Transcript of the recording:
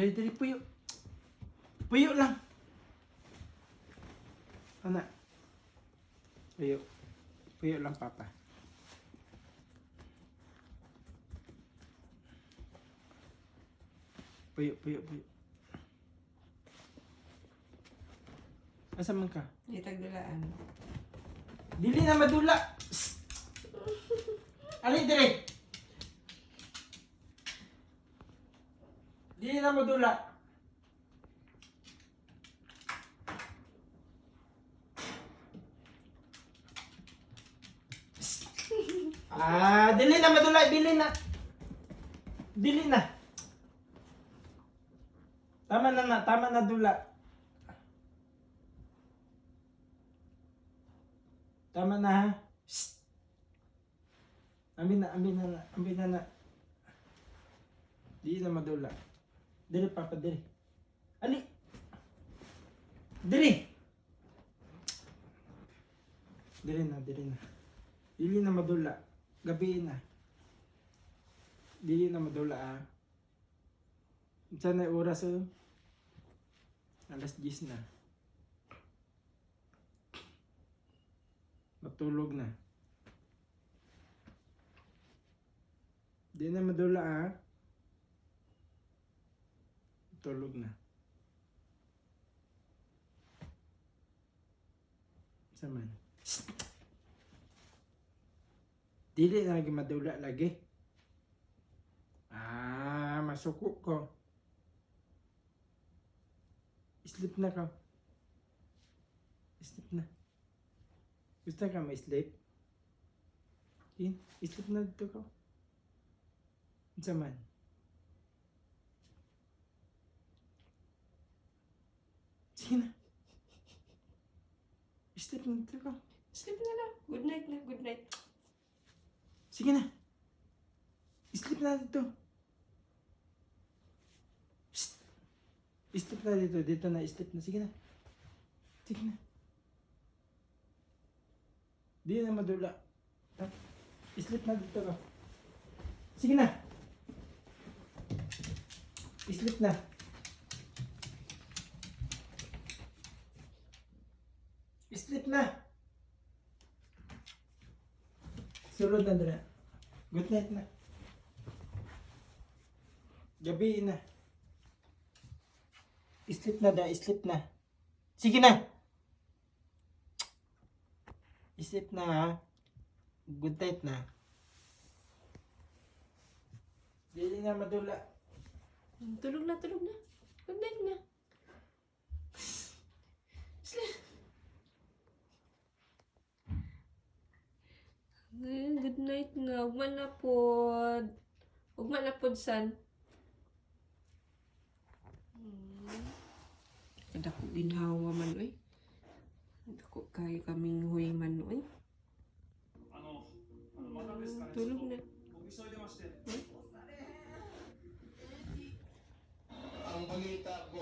Dali, puyo. Puyo lang. Anak. Puyo. Puyo lang, papa. Puyo. Asa man ka? Itagdulaan. Dili na madula. Ali dire. Dili na madula. Dili na madula, dili na. Dili na. Tama na dula. Tama na ha. Shh. Ambin na. Di na madula. Dili papa, dili. Ali. Dili. Dili na. Dili na madula. Gabi na. Dili na madula ah. Saan na oras oh? Alas 10 na. Matulog na. Di na madula ah. Tulog na. Saman. Dili na lagi madula lagi. Masuko ko. Sleep na ka. Sleep na. Gusto ka ma-sleep? Sleep na dito ka. Saman. Sige na. Sleep na dito ka. Sleep na lang. Good night na. Good night. Sige na. Sleep na dito. Psst. Sleep na dito. Dito na. Sleep na. Sige na. Sige na. Di na madula. Sleep na dito ka. Sige na. Sleep na. Sleep na. Sulod na dala. Good night na. Gabi na. Sleep na da. Sleep na. Sige na. Sleep na ha. Good night na. Dili na madula. Tulog na. Good night na. Sleep. Good night na. Ugman na pod san. Kada ko ginhawa man oy. Kada ko kayo kaming huy man oy. Tulog na. Ang balita ko,